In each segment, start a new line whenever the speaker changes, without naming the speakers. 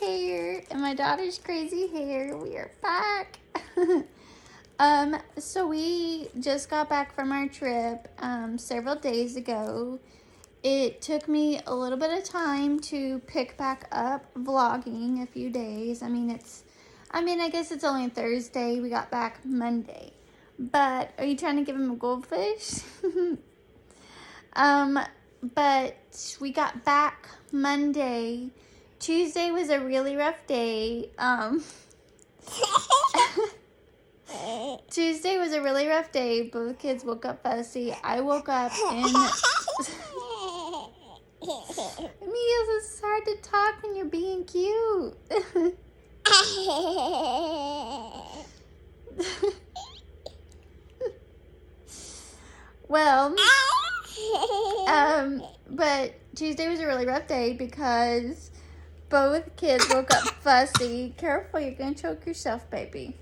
hair and my daughter's crazy hair. We are back. So we just got back from our trip several days ago. It took me a little bit of time to pick back up vlogging, a few days. I guess it's only Thursday. We got back Monday. But are you trying to give him a goldfish? But we got back Monday. Tuesday was a really rough day. Tuesday was a really rough day. Both kids woke up fussy. I woke up and Emilia, it's hard to talk when you're being cute. Well, but Tuesday was a really rough day because both kids woke up fussy. Careful, you're gonna choke yourself, baby.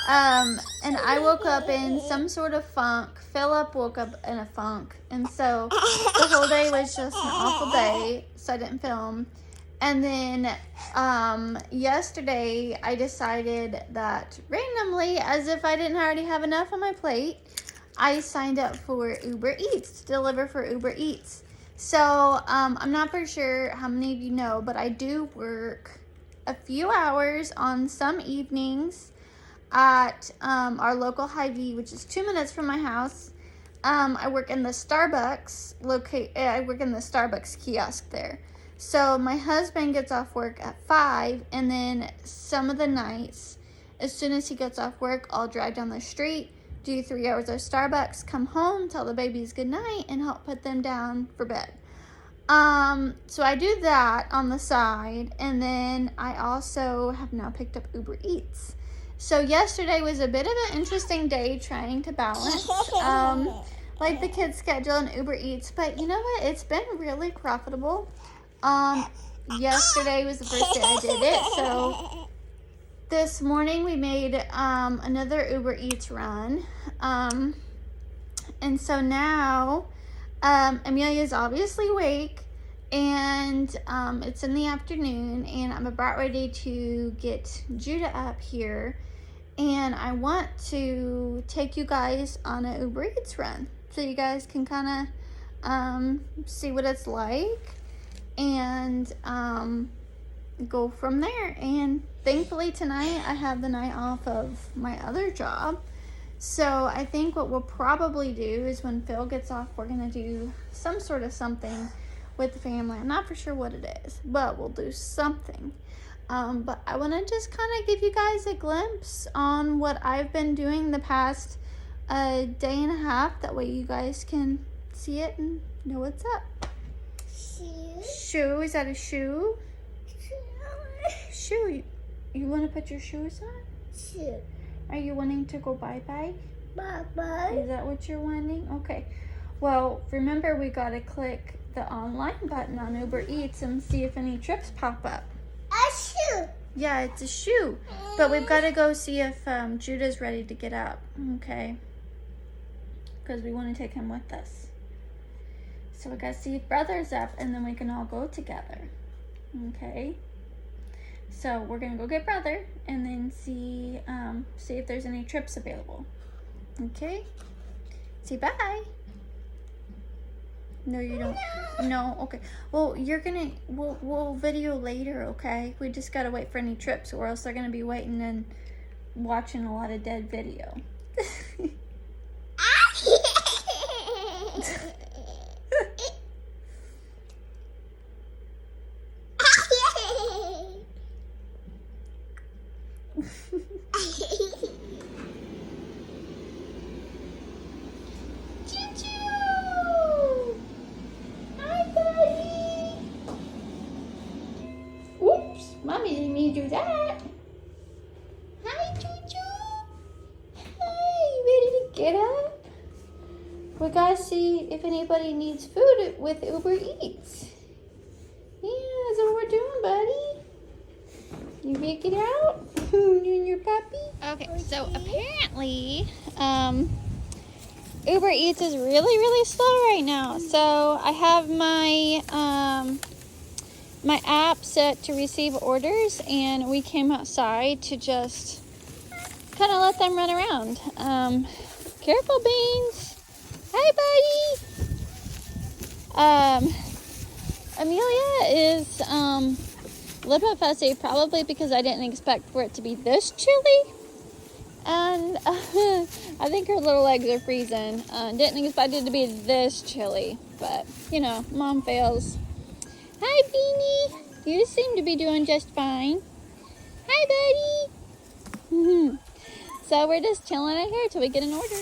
And I woke up in some sort of funk. Philip woke up in a funk. And so the whole day was just an awful day, so I didn't film. And then yesterday I decided that randomly, as if I didn't already have enough on my plate, I signed up for Uber Eats, to deliver for Uber Eats. So I'm not for sure how many of you know, but I do work a few hours on some evenings at our local Hy-Vee, which is 2 minutes from my house. I work in the Starbucks kiosk there. So my husband gets off work at 5, and then some of the nights, as soon as he gets off work, I'll drive down the street, do 3 hours of Starbucks, come home, tell the babies good night, and help put them down for bed. So I do that on the side, and then I also have now picked up Uber Eats. So yesterday was a bit of an interesting day trying to balance, like the kids' schedule and Uber Eats, but you know what? It's been really profitable. Yesterday was the first day I did it, so this morning we made another Uber Eats run, and so now Amelia's obviously awake, and it's in the afternoon, and I'm about ready to get Judah up here, and I want to take you guys on an Uber Eats run so you guys can kind of see what it's like and go from there. And thankfully tonight I have the night off of my other job, so I think what we'll probably do is when Phil gets off, we're gonna do some sort of something with the family. I'm not for sure what it is, but we'll do something. But I want to just kind of give you guys a glimpse on what I've been doing the past day and a half. That way you guys can see it and know what's up. Shoe? Is that a shoe? Shoe. You want to put your shoes on?
Shoe.
Are you wanting to go bye-bye?
Bye-bye.
Is that what you're wanting? Okay. Well, remember we got to click the online button on Uber Eats and see if any trips pop up.
A shoe.
Yeah, it's a shoe. But we've got to go see if Judah's ready to get up. Okay. Because we want to take him with us. So we got to see if brother's up, and then we can all go together. Okay. So we're going to go get brother and then see if there's any trips available. Okay. Say bye. No, you don't. No, okay. Well, we'll video later, okay? We just gotta wait for any trips, or else they're gonna be waiting and watching a lot of dead video. Mommy didn't mean to do that. Hi, Choo-Choo. Hi, ready to get up? We gotta see if anybody needs food with Uber Eats. Yeah, that's what we're doing, buddy. You make it out? You and your puppy? Okay, so apparently, Uber Eats is really, really slow right now. So I have my my app set to receive orders, and we came outside to just kind of let them run around. Careful, Beans. Hi, buddy. Amelia is a little bit fussy, probably because I didn't expect for it to be this chilly. And I think her little legs are freezing. Didn't expect it to be this chilly, but you know, mom fails. Hi, Beanie. You seem to be doing just fine. Hi, buddy. So we're just chilling out here till we get an order.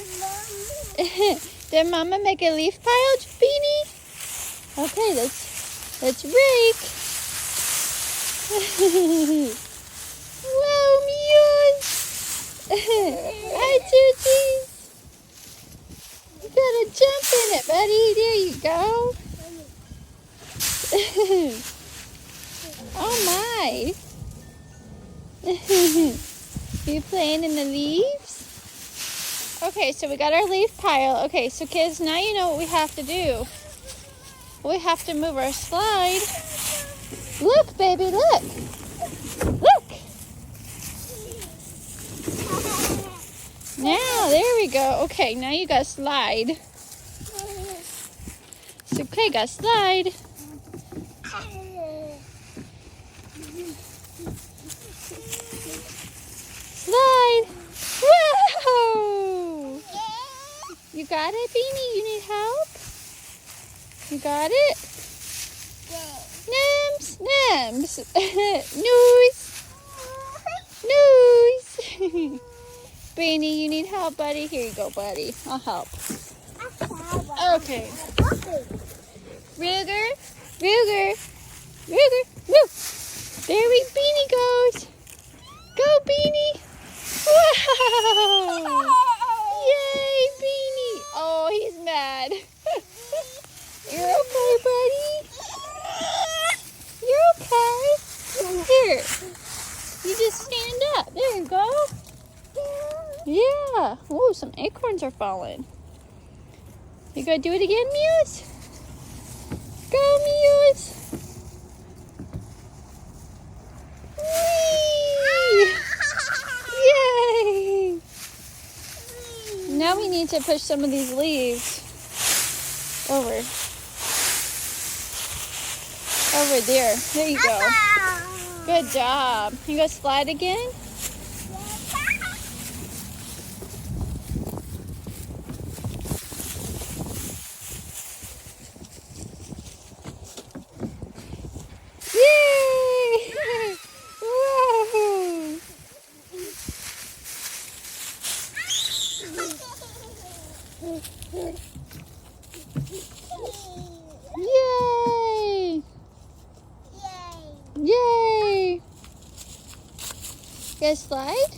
Did Mama make a leaf pile, Beanie? Okay, let's rake. Whoa, Mews. Hi, Tootsies. You gotta jump in it, buddy. There you go. Oh my. You playing in the leaves? Okay, so we got our leaf pile. Okay, so kids, now you know what we have to do. We have to move our slide. Look, baby, look. Look. Now, there we go. Okay, now you gotta slide. It's okay, gotta slide. Slide. Whoa! You got it, Beanie? You need help? You got it? Nims, Nims. News. News. Beanie, you need help, buddy? Here you go, buddy. I'll help. Okay. Ruger, Ruger, Ruger, woo! There we Beanie goes. Go, Beanie. Wow! Yay, Beanie. Oh, he's mad. You're okay, buddy? You're okay? Here. You just stand up. There you go. Yeah. Oh, some acorns are falling. You gotta do it again, Mews? Go, Mews. Whee! Yay! Now we need to push some of these leaves over there. There you go. Good job. You go slide again? Yay! Whoa! Yay! Yay! Guys, slide?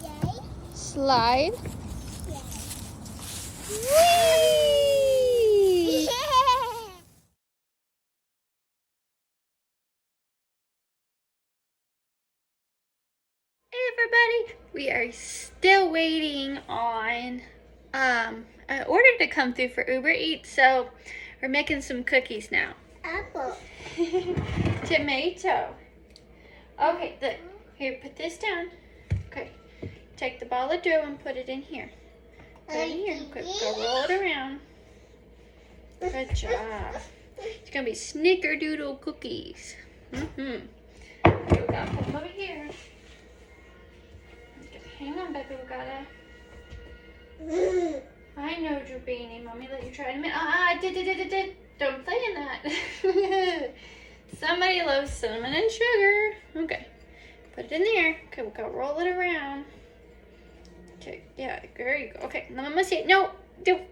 Yay.
Slide.
Yay.
Whee! Hey everybody, we are still waiting on an order to come through for Uber Eats, so we're making some cookies now.
Apple.
Tomato. Okay, look. Here, put this down. Okay. Take the ball of dough and put it in here. Put it in here. Quick, go roll it around. Good job. It's gonna be snickerdoodle cookies. Okay, we gotta put them over here. Okay, hang on, baby. We gotta. I know, Drew Beanie. Mommy let you try it a minute. Don't play in that. Somebody loves cinnamon and sugar. Okay. Put it in there. Okay, we'll go roll it around. Okay, yeah, there you go. Okay, now Mama say no. Don't.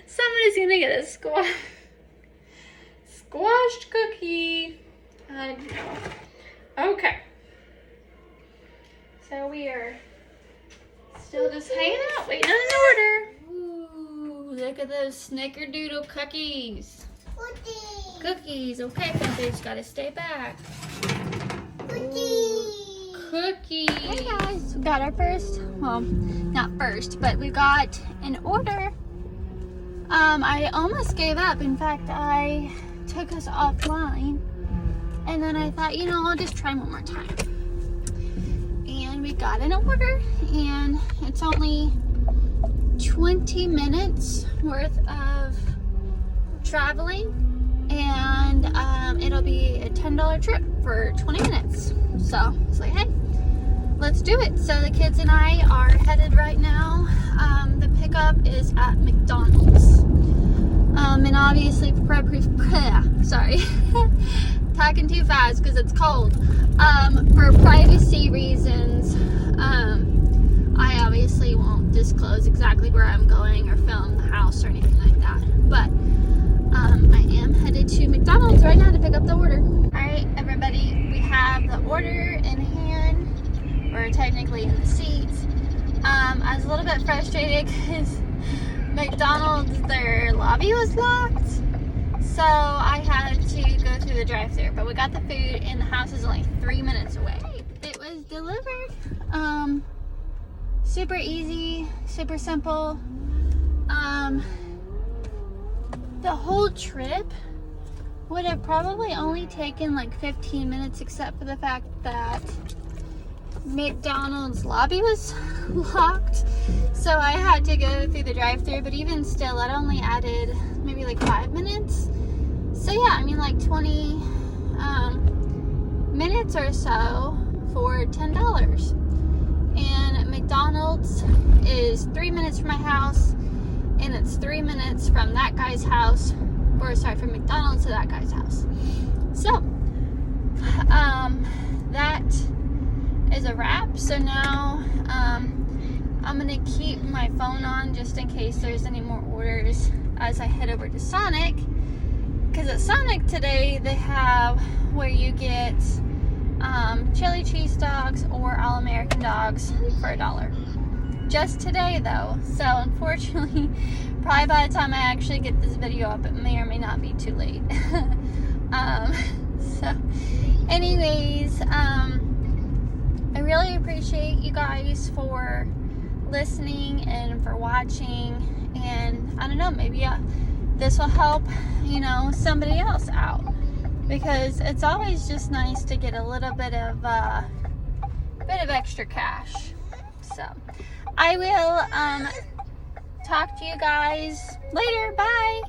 Somebody's gonna get a squashed cookie. I know. Okay. So we are still just hanging out, waiting on an order. Ooh, look at those snickerdoodle cookies. Cookies. Okay, Panthers, gotta stay back. Cookies. Hey guys, we got our first, well, not first, but we got an order. I almost gave up. In fact, I took us offline. And then I thought, you know, I'll just try one more time. And we got an order, and it's only 20 minutes worth of traveling. And it'll be a $10 trip for 20 minutes. So it's like, hey, let's do it. So the kids and I are headed right now. The pickup is at McDonald's. And obviously, sorry, talking too fast because it's cold. For privacy reasons, I obviously won't disclose exactly where I'm going or film the house or anything like that. But I am headed to McDonald's right now to pick up the order. Alright, everybody, we have the order in hand. We're technically in the seats. I was a little bit frustrated because McDonald's, their lobby was locked. So I had to go through the drive-thru. But we got the food, and the house is only 3 minutes away. It was delivered. Super easy, super simple. The whole trip would have probably only taken like 15 minutes, except for the fact that McDonald's lobby was locked. So I had to go through the drive-thru, but even still, it only added maybe like 5 minutes. So yeah, I mean like 20 minutes or so for $10. And McDonald's is 3 minutes from my house, and it's 3 minutes from that guy's house, or sorry, from McDonald's to that guy's house. So, that is a wrap. So now, I'm gonna keep my phone on just in case there's any more orders as I head over to Sonic. Because at Sonic today, they have where you get chili cheese dogs or all-American dogs for $1. Just today though, so unfortunately, probably by the time I actually get this video up, it may or may not be too late. So anyways, I really appreciate you guys for listening and for watching, and I don't know, maybe this will help, you know, somebody else out, because it's always just nice to get a little bit of extra cash. So I will talk to you guys later. Bye.